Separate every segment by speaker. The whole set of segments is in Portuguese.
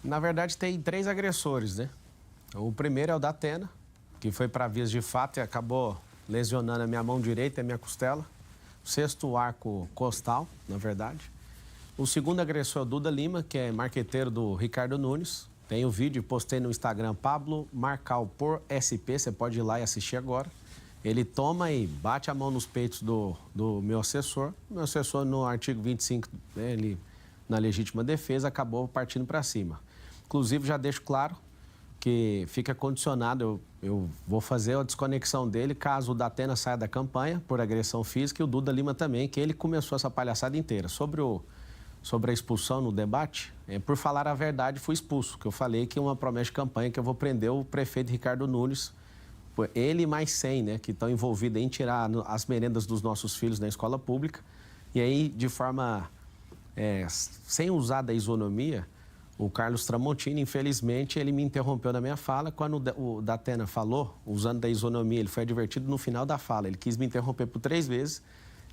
Speaker 1: Na verdade, tem 3 agressores, né? O primeiro é o da Atena, que foi para vias de fato e acabou lesionando a minha mão direita e a minha costela. O 6º arco costal, na verdade. O segundo agressor é o Duda Lima, que é marqueteiro do Ricardo Nunes. Tem o vídeo, postei no Instagram, Pablo Marcal por SP, você pode ir lá e assistir agora. Ele toma e bate a mão nos peitos do meu assessor. Meu assessor, no artigo 25, né, ele, na legítima defesa, acabou partindo para cima. Inclusive, já deixo claro que fica condicionado, eu vou fazer a desconexão dele caso o Datena saia da campanha por agressão física e o Duda Lima também, que ele começou essa palhaçada inteira. Sobre a expulsão no debate, por falar a verdade, fui expulso, que eu falei que uma promessa de campanha que eu vou prender o prefeito Ricardo Nunes, ele e mais 100, né, que estão envolvidos em tirar as merendas dos nossos filhos da escola pública, e aí, de forma, sem usar da isonomia, o Carlos Tramontini, infelizmente, ele me interrompeu na minha fala. Quando o Datena falou, usando da isonomia, ele foi advertido no final da fala. Ele quis me interromper por 3 vezes.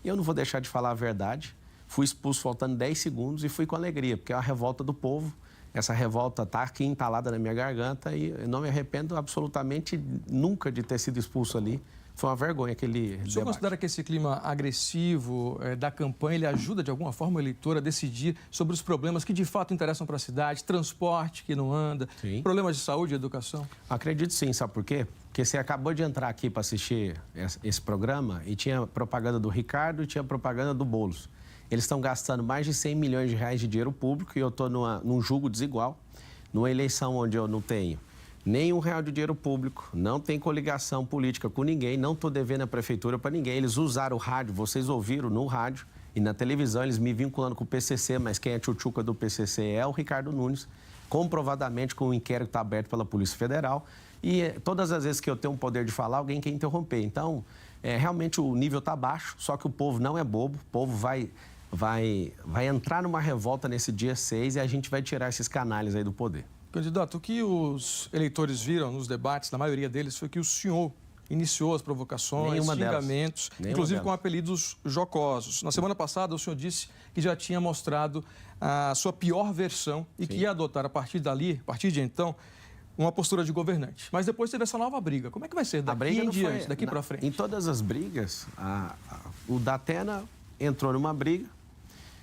Speaker 1: E eu não vou deixar de falar a verdade. Fui expulso faltando 10 segundos e fui com alegria, porque é a revolta do povo. Essa revolta está aqui entalada na minha garganta e eu não me arrependo absolutamente nunca de ter sido expulso ali. Foi uma vergonha aquele debate.
Speaker 2: O senhor considera que esse clima agressivo da campanha, ele ajuda de alguma forma o eleitor a decidir sobre os problemas que de fato interessam para a cidade, transporte que não anda, sim, problemas de saúde e educação?
Speaker 1: Acredito sim, sabe por quê? Porque você acabou de entrar aqui para assistir esse programa e tinha propaganda do Ricardo e tinha propaganda do Boulos. Eles estão gastando mais de 100 milhões de reais de dinheiro público e eu estou num julgo desigual, numa eleição onde eu não tenho nem R$1 de dinheiro público, não tem coligação política com ninguém, não estou devendo a prefeitura para ninguém. Eles usaram o rádio, vocês ouviram no rádio e na televisão, eles me vinculando com o PCC, mas quem é tchutchuca do PCC é o Ricardo Nunes, comprovadamente com o inquérito está aberto pela Polícia Federal. E todas as vezes que eu tenho um poder de falar, alguém quer interromper. Então, realmente o nível está baixo, só que o povo não é bobo, o povo vai entrar numa revolta nesse dia 6 e a gente vai tirar esses canalhas aí do poder.
Speaker 2: Candidato, o que os eleitores viram nos debates, na maioria deles, foi que o senhor iniciou as provocações, xingamentos, inclusive com apelidos jocosos. Na semana passada, o senhor disse que já tinha mostrado a sua pior versão e que ia adotar, a partir de então, uma postura de governante. Mas depois teve essa nova briga. Como é que vai ser daqui em diante, daqui para frente?
Speaker 1: Em todas as brigas, o Datena entrou numa briga.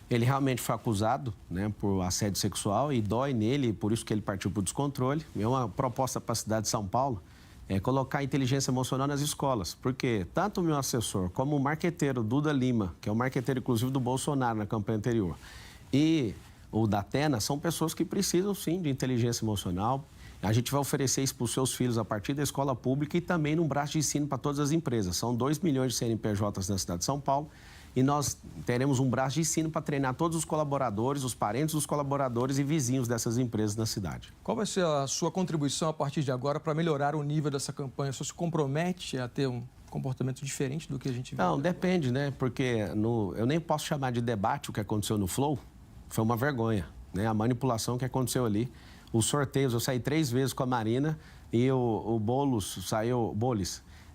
Speaker 1: Ele realmente foi acusado, né, por assédio sexual e dói nele, por isso que ele partiu para o descontrole. É uma proposta para a cidade de São Paulo colocar a inteligência emocional nas escolas, porque tanto o meu assessor como o marqueteiro Duda Lima, que é o marqueteiro inclusive do Bolsonaro na campanha anterior, e o Datena são pessoas que precisam sim de inteligência emocional. A gente vai oferecer isso para os seus filhos a partir da escola pública e também num braço de ensino para todas as empresas. São 2 milhões de CNPJs na cidade de São Paulo. E nós teremos um braço de ensino para treinar todos os colaboradores, os parentes dos colaboradores e vizinhos dessas empresas na cidade.
Speaker 2: Qual vai ser a sua contribuição a partir de agora para melhorar o nível dessa campanha? O senhor se compromete a ter um comportamento diferente do que a gente viu?
Speaker 1: Não, depende, né? Porque eu nem posso chamar de debate o que aconteceu no Flow. Foi uma vergonha, né? A manipulação que aconteceu ali. Os sorteios, eu saí 3 vezes com a Marina e o Boulos saiu...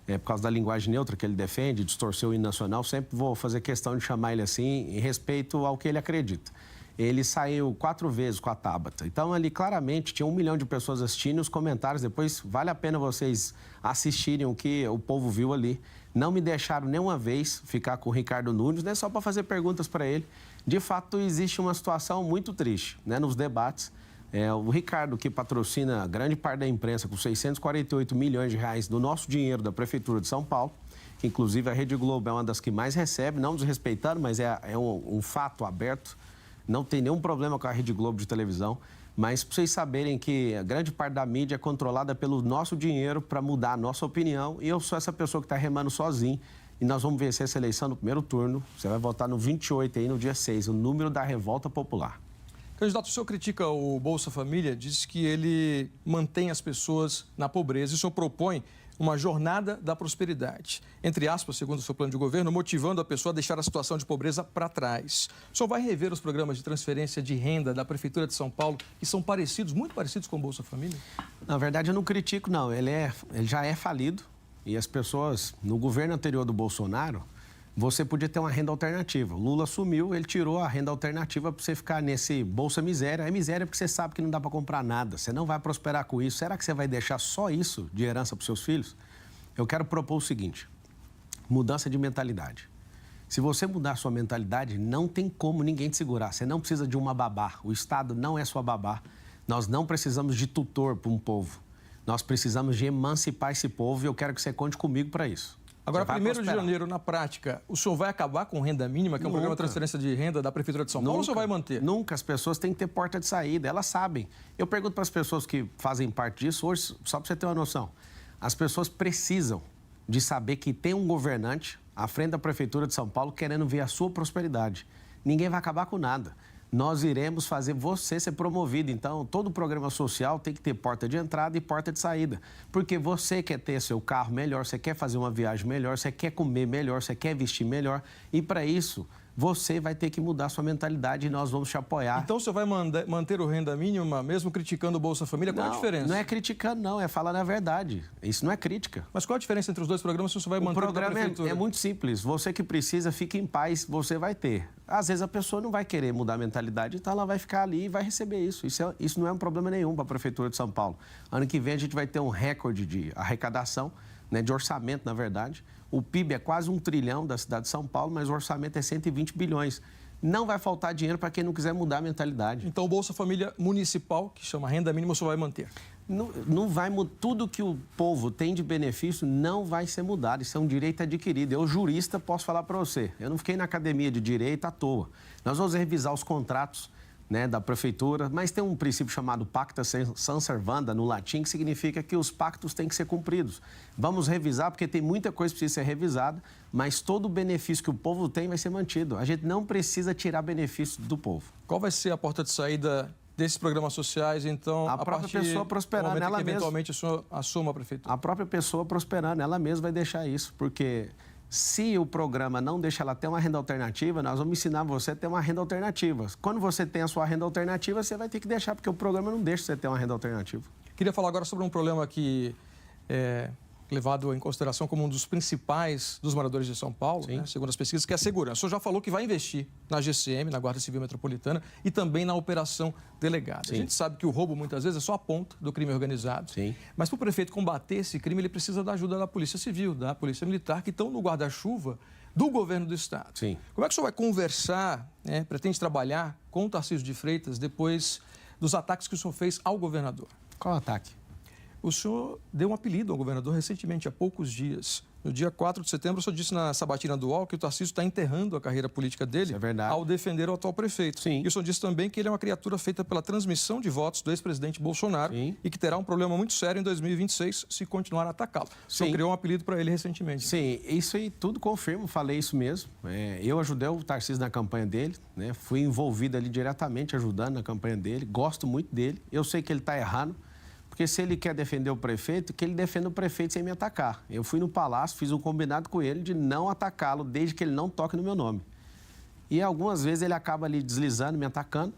Speaker 1: por causa da linguagem neutra que ele defende, distorceu o hino nacional, sempre vou fazer questão de chamar ele assim em respeito ao que ele acredita. Ele saiu 4 vezes com a Tabata. Então, ali claramente tinha 1 milhão de pessoas assistindo, os comentários depois, vale a pena vocês assistirem o que o povo viu ali. Não me deixaram nenhuma vez ficar com o Ricardo Nunes, né, só para fazer perguntas para ele. De fato, existe uma situação muito triste, né, nos debates. O Ricardo, que patrocina grande parte da imprensa com 648 milhões de reais do nosso dinheiro da Prefeitura de São Paulo, que inclusive a Rede Globo é uma das que mais recebe, não desrespeitando, mas é um fato aberto. Não tem nenhum problema com a Rede Globo de televisão, mas para vocês saberem que a grande parte da mídia é controlada pelo nosso dinheiro para mudar a nossa opinião e eu sou essa pessoa que está remando sozinho e nós vamos vencer essa eleição no primeiro turno. Você vai votar no 28 aí, no dia 6, o número da revolta popular.
Speaker 2: Candidato, o senhor critica o Bolsa Família, diz que ele mantém as pessoas na pobreza e o senhor propõe uma jornada da prosperidade. Entre aspas, segundo o seu plano de governo, motivando a pessoa a deixar a situação de pobreza para trás. O senhor vai rever os programas de transferência de renda da Prefeitura de São Paulo, que são parecidos, muito parecidos com o Bolsa Família?
Speaker 1: Na verdade, eu não critico, não. Ele já é falido e as pessoas, no governo anterior do Bolsonaro, você podia ter uma renda alternativa. O Lula assumiu, ele tirou a renda alternativa para você ficar nesse Bolsa Miséria. É miséria porque você sabe que não dá para comprar nada, você não vai prosperar com isso. Será que você vai deixar só isso de herança para os seus filhos? Eu quero propor o seguinte, mudança de mentalidade. Se você mudar a sua mentalidade, não tem como ninguém te segurar. Você não precisa de uma babá. O Estado não é sua babá. Nós não precisamos de tutor para um povo. Nós precisamos de emancipar esse povo e eu quero que você conte comigo para isso.
Speaker 2: Agora, 1º de janeiro, na prática, o senhor vai acabar com renda mínima, que é um programa de transferência de renda da Prefeitura de São Paulo, ou o senhor vai manter?
Speaker 1: Nunca. As pessoas têm que ter porta de saída, elas sabem. Eu pergunto para as pessoas que fazem parte disso, hoje, só para você ter uma noção, as pessoas precisam de saber que tem um governante à frente da Prefeitura de São Paulo querendo ver a sua prosperidade. Ninguém vai acabar com nada. Nós iremos fazer você ser promovido. Então, todo programa social tem que ter porta de entrada e porta de saída. Porque você quer ter seu carro melhor, você quer fazer uma viagem melhor, você quer comer melhor, você quer vestir melhor. E, para isso, você vai ter que mudar sua mentalidade e nós vamos te apoiar.
Speaker 2: Então, você vai manter o renda mínima, mesmo criticando o Bolsa Família? Qual é a diferença?
Speaker 1: Não é criticando, não. É falando a verdade. Isso não é crítica.
Speaker 2: Mas qual a diferença entre os dois programas se você vai manter o programa?
Speaker 1: O programa é muito simples. Você que precisa, fique em paz, você vai ter. Às vezes a pessoa não vai querer mudar a mentalidade, então ela vai ficar ali e vai receber isso. Isso não é um problema nenhum para a Prefeitura de São Paulo. Ano que vem a gente vai ter um recorde de arrecadação, né, de orçamento, na verdade. O PIB é quase 1 trilhão da cidade de São Paulo, mas o orçamento é 120 bilhões. Não vai faltar dinheiro para quem não quiser mudar a mentalidade.
Speaker 2: Então, o Bolsa Família Municipal, que chama renda mínima, você vai manter?
Speaker 1: Não vai mudar. Tudo que o povo tem de benefício não vai ser mudado. Isso é um direito adquirido. Eu, jurista, posso falar para você. Eu não fiquei na academia de direito à toa. Nós vamos revisar os contratos, né, da prefeitura, mas tem um princípio chamado pacta sunt servanda, no latim, que significa que os pactos têm que ser cumpridos. Vamos revisar, porque tem muita coisa que precisa ser revisada, mas todo o benefício que o povo tem vai ser mantido. A gente não precisa tirar benefício do povo.
Speaker 2: Qual vai ser a porta de saída desses programas sociais, então,
Speaker 1: a própria pessoa prosperando nela mesma?
Speaker 2: Eventualmente o senhor assuma a prefeitura.
Speaker 1: A própria pessoa prosperando, ela mesma vai deixar isso, porque se o programa não deixa ela ter uma renda alternativa, nós vamos ensinar você a ter uma renda alternativa. Quando você tem a sua renda alternativa, você vai ter que deixar, porque o programa não deixa você ter uma renda alternativa.
Speaker 2: Queria falar agora sobre um problema que é levado em consideração como um dos principais dos moradores de São Paulo, né, segundo as pesquisas, que é a segurança. O senhor já falou que vai investir na GCM, na Guarda Civil Metropolitana, e também na Operação Delegado. A gente sabe que o roubo, muitas vezes, é só a ponta do crime organizado. Mas para o prefeito combater esse crime, ele precisa da ajuda da Polícia Civil, da Polícia Militar, que estão no guarda-chuva do governo do Estado. Como é que o senhor vai conversar, né, pretende trabalhar com o Tarcísio de Freitas depois dos ataques que o senhor fez ao governador?
Speaker 1: Qual ataque?
Speaker 2: O senhor deu um apelido ao governador recentemente, há poucos dias. No dia 4 de setembro, o senhor disse na sabatina do UOL que o Tarcísio está enterrando a carreira política dele ao defender o atual prefeito. E o senhor disse também que ele é uma criatura feita pela transmissão de votos do ex-presidente Bolsonaro e que terá um problema muito sério em 2026 se continuar a atacá-lo. O senhor criou um apelido para ele recentemente.
Speaker 1: Sim, isso aí tudo confirmo, falei isso mesmo. Eu ajudei o Tarcísio na campanha dele, né? Fui envolvido ali diretamente ajudando na campanha dele, gosto muito dele. Eu sei que ele está errando. Porque se ele quer defender o prefeito, que ele defenda o prefeito sem me atacar. Eu fui no Palácio, fiz um combinado com ele de não atacá-lo, desde que ele não toque no meu nome. E algumas vezes ele acaba ali deslizando, me atacando,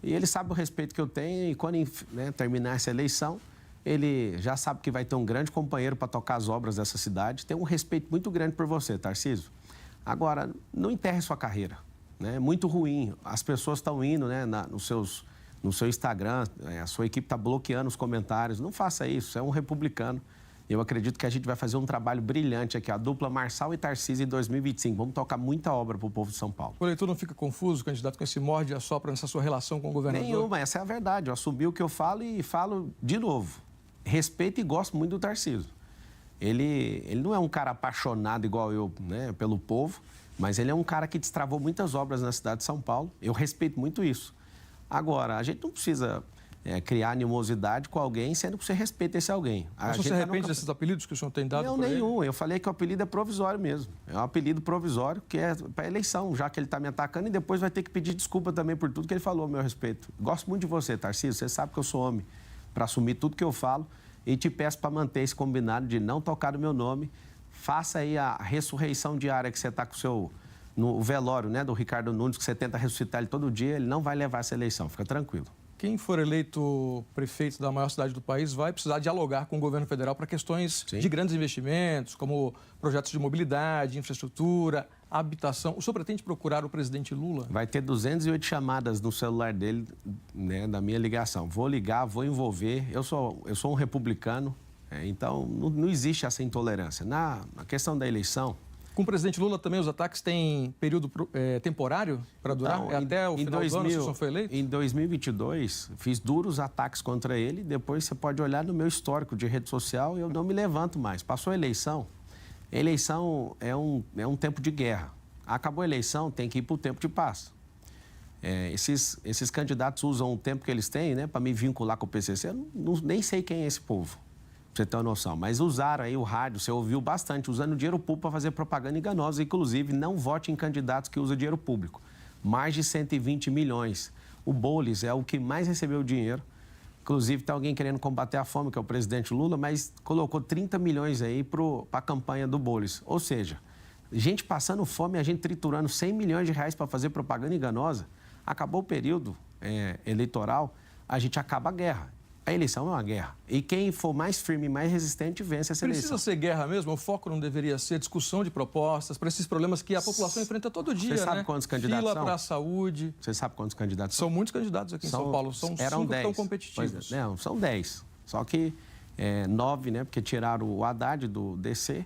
Speaker 1: e ele sabe o respeito que eu tenho, e quando, né, terminar essa eleição, ele já sabe que vai ter um grande companheiro para tocar as obras dessa cidade. Tem um respeito muito grande por você, Tarcísio. Agora, não enterre sua carreira, né? É muito ruim. As pessoas estão indo, né, no seu Instagram, a sua equipe está bloqueando os comentários. Não faça isso, é um republicano. Eu acredito que a gente vai fazer um trabalho brilhante aqui, a dupla Marçal e Tarcísio em 2025. Vamos tocar muita obra para o povo de São Paulo.
Speaker 2: O eleitor não fica confuso, candidato, com esse morde e assopra nessa sua relação com o governador?
Speaker 1: Nenhuma, essa é a verdade. Eu assumi o que eu falo e falo de novo. Respeito e gosto muito do Tarcísio. Ele não é um cara apaixonado igual eu, né, pelo povo, mas ele é um cara que destravou muitas obras na cidade de São Paulo. Eu respeito muito isso. Agora, a gente não precisa criar animosidade com alguém, sendo que você respeita esse alguém.
Speaker 2: Mas você se arrepende desses apelidos que o senhor tem dado?
Speaker 1: Não, nenhum. Eu falei que o apelido é provisório mesmo. É um apelido provisório que é para eleição, já que ele está me atacando, e depois vai ter que pedir desculpa também por tudo que ele falou a meu respeito. Gosto muito de você, Tarcísio. Você sabe que eu sou homem para assumir tudo que eu falo, e te peço para manter esse combinado de não tocar no meu nome. Faça aí a ressurreição diária que você está com o seu... no velório, né, do Ricardo Nunes, que você tenta ressuscitar ele todo dia, ele não vai levar essa eleição, fica tranquilo.
Speaker 2: Quem for eleito prefeito da maior cidade do país vai precisar dialogar com o governo federal para questões de grandes investimentos, como projetos de mobilidade, infraestrutura, habitação. O senhor pretende procurar o presidente Lula?
Speaker 1: Vai ter 208 chamadas no celular dele, né, da minha ligação. Vou ligar, vou envolver. Eu sou um republicano, então não existe essa intolerância. Na questão da eleição...
Speaker 2: Com o presidente Lula também os ataques têm período temporário para durar?
Speaker 1: Não,
Speaker 2: até o final do ano, se o senhor foi eleito?
Speaker 1: Em 2022, fiz duros ataques contra ele. Depois você pode olhar no meu histórico de rede social, eu não me levanto mais. Passou a eleição. Eleição é um tempo de guerra. Acabou a eleição, tem que ir para o tempo de paz. Esses candidatos usam o tempo que eles têm, né, para me vincular com o PCC. Eu nem sei quem é esse povo, para você ter uma noção. Mas usaram aí o rádio, você ouviu bastante, usando dinheiro público para fazer propaganda enganosa. Inclusive, não vote em candidatos que usam dinheiro público. Mais de 120 milhões. O Boulos é o que mais recebeu dinheiro. Inclusive, tem alguém querendo combater a fome, que é o presidente Lula, mas colocou 30 milhões aí para a campanha do Boulos. Ou seja, gente passando fome, a gente triturando 100 milhões de reais para fazer propaganda enganosa. Acabou o período eleitoral, a gente acaba a guerra. A eleição é uma guerra. E quem for mais firme e mais resistente vence essa eleição.
Speaker 2: Precisa ser guerra mesmo? O foco não deveria ser discussão de propostas para esses problemas que a população enfrenta todo dia,
Speaker 1: Você sabe quantos candidatos
Speaker 2: Fila para a saúde.
Speaker 1: Você sabe quantos candidatos
Speaker 2: são? São muitos candidatos aqui em São Paulo. São 5 que estão competitivos.
Speaker 1: Pois é, não, são 10. Só que 9, né? Porque tiraram o Haddad do DC.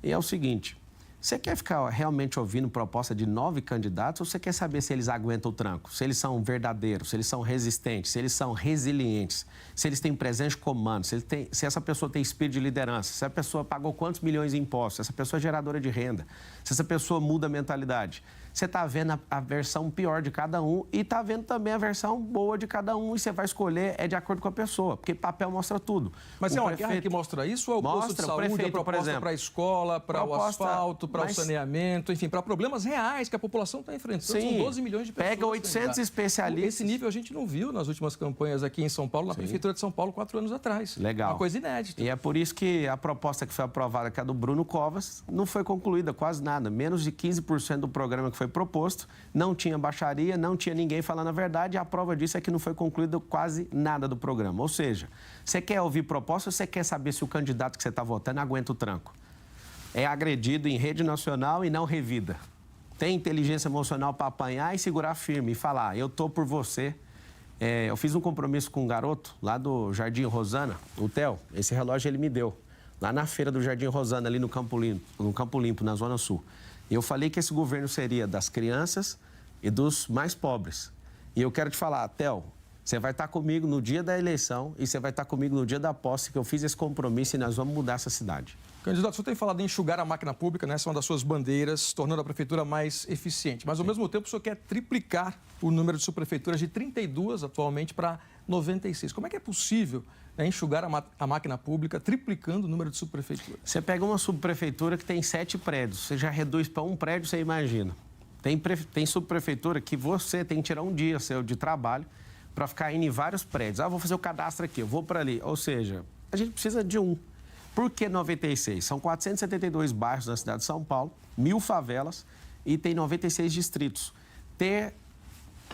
Speaker 1: E é o seguinte... Você quer ficar realmente ouvindo proposta de 9 candidatos ou você quer saber se eles aguentam o tranco? Se eles são verdadeiros, se eles são resistentes, se eles são resilientes, se eles têm presença de comando, se essa pessoa tem espírito de liderança, se a pessoa pagou quantos milhões em impostos, se essa pessoa é geradora de renda, se essa pessoa muda a mentalidade. Você está vendo a versão pior de cada um e está vendo também a versão boa de cada um e você vai escolher de acordo com a pessoa, porque papel mostra tudo.
Speaker 2: Mas é uma guerra que mostra isso ou é o posto de saúde, a proposta para a escola, para o asfalto, para o saneamento, enfim, para problemas reais que a população está enfrentando?
Speaker 1: Sim,
Speaker 2: são 12 milhões de pessoas.
Speaker 1: Pega 800 especialistas.
Speaker 2: Esse nível a gente não viu nas últimas campanhas aqui em São Paulo, na Prefeitura de São Paulo, 4 anos atrás.
Speaker 1: Legal.
Speaker 2: Uma coisa inédita.
Speaker 1: E é por isso que a proposta que foi aprovada, que é a do Bruno Covas, não foi concluída quase nada. Menos de 15% do programa que foi proposto. Não tinha baixaria, não tinha ninguém falando a verdade, e a prova disso é que não foi concluído quase nada do programa. Ou seja, você quer ouvir proposta ou você quer saber se o candidato que você está votando aguenta o tranco? É agredido em rede nacional e não revida. Tem inteligência emocional para apanhar e segurar firme e falar, eu estou por você. Eu fiz um compromisso com um garoto lá do Jardim Rosana, o Theo, esse relógio ele me deu, lá na feira do Jardim Rosana, ali no Campo Limpo, na Zona Sul. Eu falei que esse governo seria das crianças e dos mais pobres. E eu quero te falar, Theo, você vai estar comigo no dia da eleição e você vai estar comigo no dia da posse, que eu fiz esse compromisso e nós vamos mudar essa cidade.
Speaker 2: Candidato, o senhor tem falado em enxugar a máquina pública, né? Essa é uma das suas bandeiras, tornando a prefeitura mais eficiente. Mas, ao mesmo tempo, o senhor quer triplicar o número de subprefeituras de 32 atualmente para 96. Como é que é possível enxugar a máquina pública, triplicando o número de subprefeituras?
Speaker 1: Você pega uma subprefeitura que tem 7 prédios, você já reduz para um prédio, você imagina. Tem subprefeitura que você tem que tirar um dia seu de trabalho para ficar indo em vários prédios. Vou fazer o cadastro aqui, eu vou para ali. Ou seja, a gente precisa de um. Por que 96? São 472 bairros na cidade de São Paulo, 1000 favelas e tem 96 distritos. Ter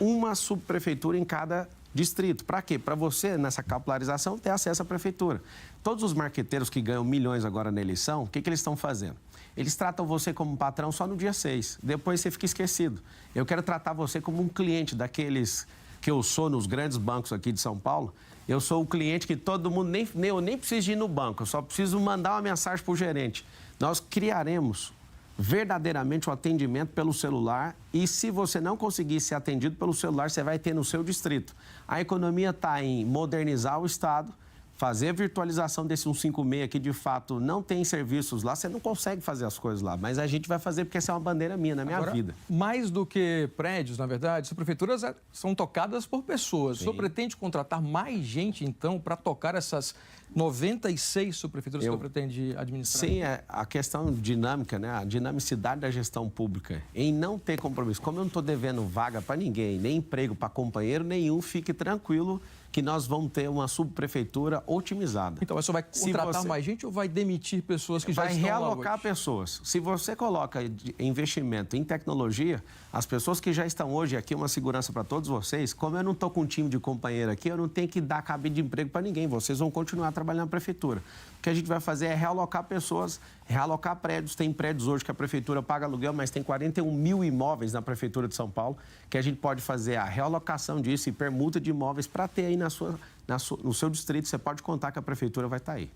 Speaker 1: uma subprefeitura em cada distrito. Para quê? Para você, nessa capilarização, ter acesso à prefeitura. Todos os marqueteiros que ganham milhões agora na eleição, o que eles estão fazendo? Eles tratam você como patrão só no dia 6. Depois você fica esquecido. Eu quero tratar você como um cliente daqueles que eu sou nos grandes bancos aqui de São Paulo. Eu sou o cliente que todo mundo, eu nem preciso ir no banco, eu só preciso mandar uma mensagem para o gerente. Nós criaremos verdadeiramente o atendimento pelo celular e se você não conseguir ser atendido pelo celular, você vai ter no seu distrito. A economia está em modernizar o Estado, fazer a virtualização desse 156 que de fato não tem serviços lá, você não consegue fazer as coisas lá, mas a gente vai fazer porque essa é uma bandeira minha, na minha vida.
Speaker 2: Mais do que prédios, na verdade, as prefeituras são tocadas por pessoas. Sim. O senhor pretende contratar mais gente, então, para tocar essas 96 subprefeituras que o senhor pretende administrar?
Speaker 1: Sim, a questão dinâmica, né? A dinamicidade da gestão pública, em não ter compromisso. Como eu não estou devendo vaga para ninguém, nem emprego para companheiro nenhum, fique tranquilo que nós vamos ter uma subprefeitura otimizada.
Speaker 2: Então, mas você vai contratar mais gente ou vai demitir pessoas que já estão lá hoje?
Speaker 1: Vai realocar pessoas. Se você coloca investimento em tecnologia, as pessoas que já estão hoje aqui, uma segurança para todos vocês, como eu não estou com um time de companheiro aqui, eu não tenho que dar cabide de emprego para ninguém. Vocês vão continuar trabalhando na prefeitura. O que a gente vai fazer é realocar pessoas, realocar prédios. Tem prédios hoje que a prefeitura paga aluguel, mas tem 41 mil imóveis na prefeitura de São Paulo, que a gente pode fazer a realocação disso e permuta de imóveis para ter aí no seu distrito. Você pode contar que a prefeitura vai estar aí.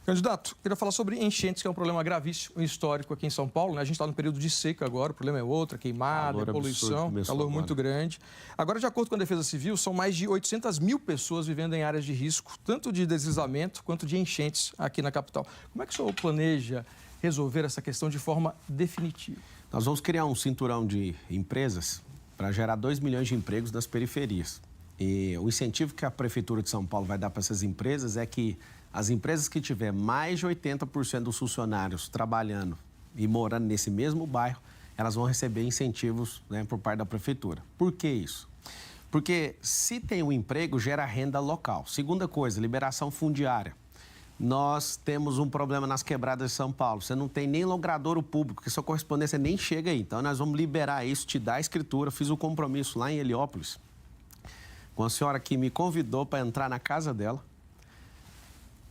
Speaker 2: Candidato, queria falar sobre enchentes, que é um problema gravíssimo, histórico aqui em São Paulo, né? A gente está no período de seca agora, o problema é outro, queimada, poluição, calor muito grande. Agora, de acordo com a Defesa Civil, são mais de 800 mil pessoas vivendo em áreas de risco, tanto de deslizamento quanto de enchentes aqui na capital. Como é que o senhor planeja resolver essa questão de forma definitiva?
Speaker 1: Nós vamos criar um cinturão de empresas para gerar 2 milhões de empregos nas periferias. E o incentivo que a Prefeitura de São Paulo vai dar para essas empresas é que as empresas que tiver mais de 80% dos funcionários trabalhando e morando nesse mesmo bairro, elas vão receber incentivos, né, por parte da Prefeitura. Por que isso? Porque se tem um emprego, gera renda local. Segunda coisa, liberação fundiária. Nós temos um problema nas quebradas de São Paulo. Você não tem nem logradouro público, que sua correspondência nem chega aí. Então, nós vamos liberar isso, te dar a escritura. Fiz o compromisso lá em Heliópolis, com a senhora que me convidou para entrar na casa dela.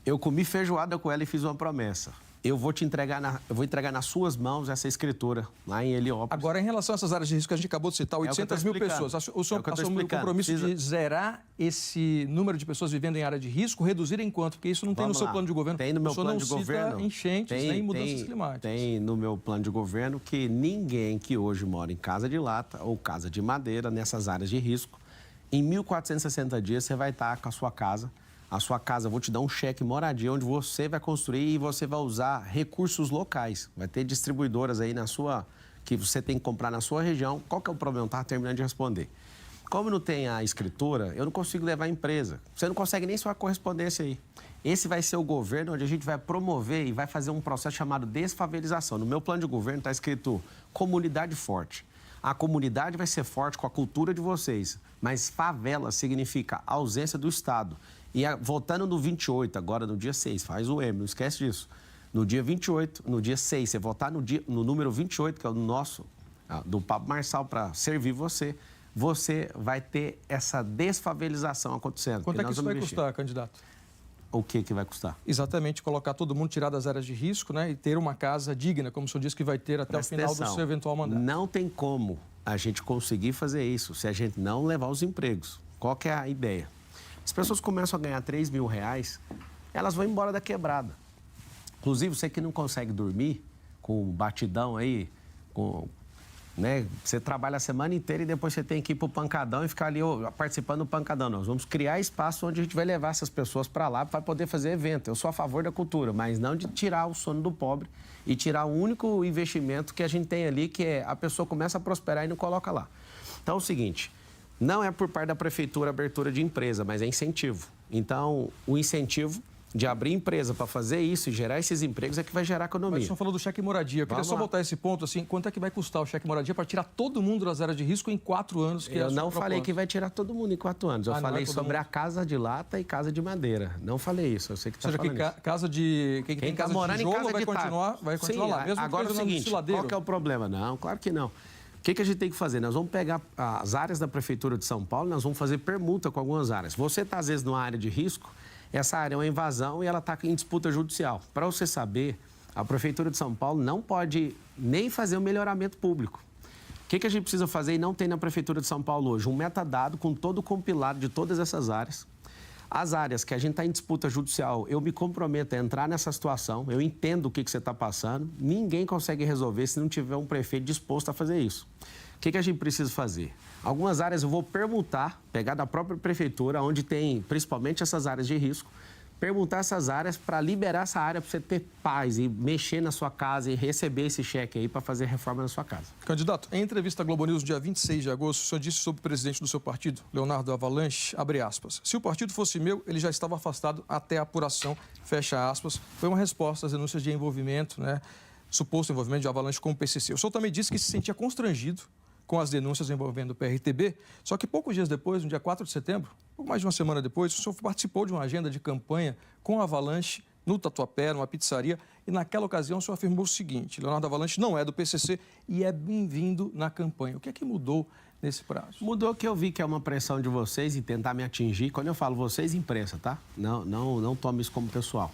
Speaker 1: Eu comi feijoada com ela e fiz uma promessa. Eu vou entregar nas suas mãos essa escritura lá em Heliópolis.
Speaker 2: Agora, em relação a essas áreas de risco que a gente acabou de citar, 800 mil pessoas. O senhor assumiu o compromisso de zerar esse número de pessoas vivendo em área de risco, reduzir em quanto? Porque isso não tem no seu plano de governo.
Speaker 1: Tem no meu plano de governo.
Speaker 2: Não cita enchentes, nem mudanças climáticas.
Speaker 1: Tem no meu plano de governo que ninguém que hoje mora em casa de lata ou casa de madeira, nessas áreas de risco, em 1.460 dias você vai estar com a sua casa. A sua casa, eu vou te dar um cheque moradia, onde você vai construir e você vai usar recursos locais. Vai ter distribuidoras aí que você tem que comprar na sua região. Qual que é o problema? Estava terminando de responder. Como não tem a escritura, eu não consigo levar a empresa. Você não consegue nem sua correspondência aí. Esse vai ser o governo onde a gente vai promover e vai fazer um processo chamado desfavelização. No meu plano de governo está escrito comunidade forte. A comunidade vai ser forte com a cultura de vocês, mas favela significa ausência do Estado. E voltando no 28, agora no dia 6, faz o M, não esquece disso. No dia 28, no dia 6, você votar no número 28, que é o nosso, do Pablo Marçal, para servir você, você vai ter essa desfavelização acontecendo.
Speaker 2: Quanto é que isso vai custar, candidato?
Speaker 1: O que vai custar?
Speaker 2: Exatamente, colocar todo mundo, tirar das áreas de risco, né, e ter uma casa digna, como o senhor disse que vai ter até o final do seu eventual mandato.
Speaker 1: Não tem como a gente conseguir fazer isso se a gente não levar os empregos. Qual que é a ideia? As pessoas começam a ganhar R$3.000, elas vão embora da quebrada. Inclusive, você que não consegue dormir com batidão aí, né? Você trabalha a semana inteira e depois você tem que ir para o pancadão e ficar ali participando do pancadão. Nós vamos criar espaço onde a gente vai levar essas pessoas para lá para poder fazer evento. Eu sou a favor da cultura, mas não de tirar o sono do pobre e tirar o único investimento que a gente tem ali, que é a pessoa começa a prosperar e não coloca lá. Então, é o seguinte... Não é por parte da prefeitura a abertura de empresa, mas é incentivo. Então, o incentivo de abrir empresa para fazer isso e gerar esses empregos é que vai gerar economia.
Speaker 2: Mas o senhor falou do cheque moradia. Eu queria só voltar a esse ponto, assim, quanto é que vai custar o cheque moradia para tirar todo mundo das áreas de risco em 4 anos?
Speaker 1: Eu não falei que vai tirar todo mundo em 4 anos. Eu falei sobre a casa de lata e casa de madeira. Não falei isso, eu sei que está falando isso.
Speaker 2: Casa de... Quem tem casa de tijolo vai continuar lá.
Speaker 1: Mesmo agora é o seguinte, qual que é o problema? Não, claro que não. O que a gente tem que fazer? Nós vamos pegar as áreas da Prefeitura de São Paulo, nós vamos fazer permuta com algumas áreas. Você está, às vezes, numa área de risco, essa área é uma invasão e ela está em disputa judicial. Para você saber, a Prefeitura de São Paulo não pode nem fazer o melhoramento público. O que a gente precisa fazer e não tem na Prefeitura de São Paulo hoje? Um metadado com todo o compilado de todas essas áreas. As áreas que a gente está em disputa judicial, eu me comprometo a entrar nessa situação, eu entendo o que você está passando, ninguém consegue resolver se não tiver um prefeito disposto a fazer isso. O que a gente precisa fazer? Algumas áreas eu vou permutar, pegar da própria prefeitura, onde tem principalmente essas áreas de risco, permutar essas áreas para liberar essa área para você ter paz e mexer na sua casa e receber esse cheque aí para fazer reforma na sua casa.
Speaker 2: Candidato, em entrevista à Globo News, dia 26 de agosto, o senhor disse sobre o presidente do seu partido, Leonardo Avalanche, abre aspas, se o partido fosse meu, ele já estava afastado até a apuração, fecha aspas. Foi uma resposta às denúncias de envolvimento, né, suposto envolvimento de Avalanche com o PCC. O senhor também disse que se sentia constrangido com as denúncias envolvendo o PRTB, só que poucos dias depois, no dia 4 de setembro, pouco mais de uma semana depois, o senhor participou de uma agenda de campanha com a Avalanche no Tatuapé, numa pizzaria, e naquela ocasião o senhor afirmou o seguinte: Leonardo Avalanche não é do PCC e é bem-vindo na campanha. O que é que mudou nesse prazo?
Speaker 1: Mudou que eu vi que é uma pressão de vocês em tentar me atingir. Quando eu falo vocês, imprensa, tá? Não tome isso como pessoal.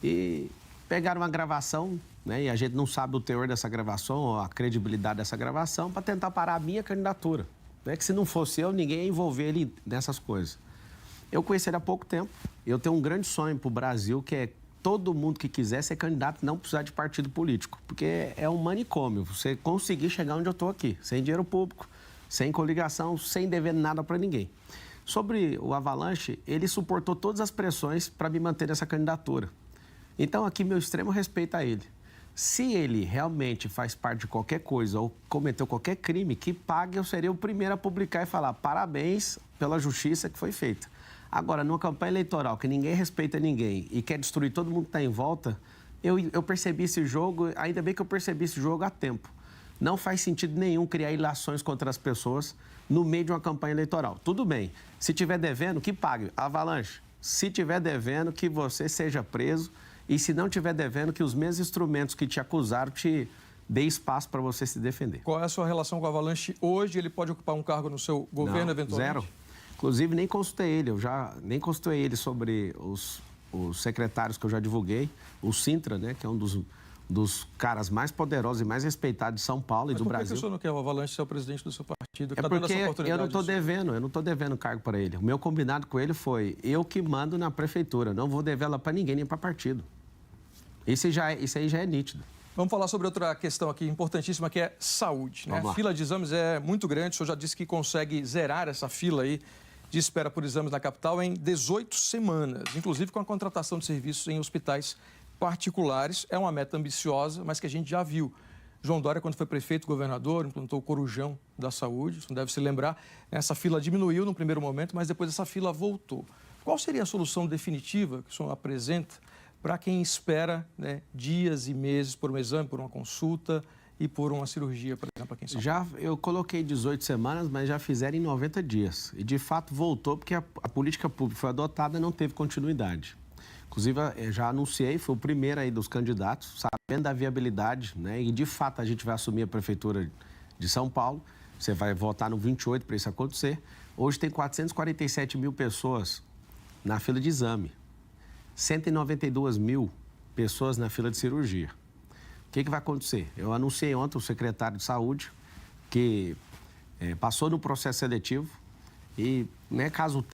Speaker 1: E pegaram uma gravação, né? E a gente não sabe o teor dessa gravação, ou a credibilidade dessa gravação, para tentar parar a minha candidatura. Não é que se não fosse eu, ninguém ia envolver ele nessas coisas. Eu conheci ele há pouco tempo. Eu tenho um grande sonho para o Brasil, que é todo mundo que quiser ser candidato não precisar de partido político. Porque é um manicômio você conseguir chegar onde eu estou aqui, sem dinheiro público, sem coligação, sem dever nada para ninguém. Sobre o Avalanche, ele suportou todas as pressões para me manter nessa candidatura. Então, aqui, meu extremo respeito a ele. Se ele realmente faz parte de qualquer coisa ou cometeu qualquer crime, que pague, eu seria o primeiro a publicar e falar parabéns pela justiça que foi feita. Agora, numa campanha eleitoral que ninguém respeita ninguém e quer destruir todo mundo que está em volta, eu percebi esse jogo, ainda bem que eu percebi esse jogo a tempo. Não faz sentido nenhum criar ilações contra as pessoas no meio de uma campanha eleitoral. Tudo bem, se tiver devendo, que pague. Avalanche, se tiver devendo, que você seja preso. E se não tiver devendo, que os mesmos instrumentos que te acusaram te dê espaço para você se defender.
Speaker 2: Qual é a sua relação com o Avalanche hoje? Ele pode ocupar um cargo no seu governo,
Speaker 1: não,
Speaker 2: eventualmente?
Speaker 1: Zero. Inclusive, nem consultei ele. Eu já nem consultei ele sobre os secretários que eu já divulguei. O Sintra, né, que é um dos caras mais poderosos e mais respeitados de São Paulo e do Brasil.
Speaker 2: Por que o senhor não quer o Avalanche ser o presidente do seu partido?
Speaker 1: É porque eu não estou devendo cargo para ele. O meu combinado com ele foi eu que mando na prefeitura. Não vou dever ela para ninguém, nem para partido. Isso aí já é nítido.
Speaker 2: Vamos falar sobre outra questão aqui importantíssima, que é saúde, né? A fila de exames é muito grande. O senhor já disse que consegue zerar essa fila aí de espera por exames na capital em 18 semanas, inclusive com a contratação de serviços em hospitais particulares. É uma meta ambiciosa, mas que a gente já viu. João Dória, quando foi prefeito, governador, implantou o Corujão da Saúde, você não deve se lembrar. Essa fila diminuiu no primeiro momento, mas depois essa fila voltou. Qual seria a solução definitiva que o senhor apresenta para quem espera, né, dias e meses por um exame, por uma consulta e por uma cirurgia, por exemplo, aqui em São Paulo?
Speaker 1: Eu coloquei 18 semanas, mas já fizeram em 90 dias. E, de fato, voltou porque a política pública foi adotada e não teve continuidade. Inclusive, eu já anunciei, foi o primeiro aí dos candidatos, sabendo da viabilidade, né? E, de fato, a gente vai assumir a prefeitura de São Paulo. Você vai votar no 28 para isso acontecer. Hoje tem 447 mil pessoas na fila de exame. 192 mil pessoas na fila de cirurgia. O que vai acontecer? Eu anunciei ontem o secretário de Saúde, que passou no processo seletivo e, né, caso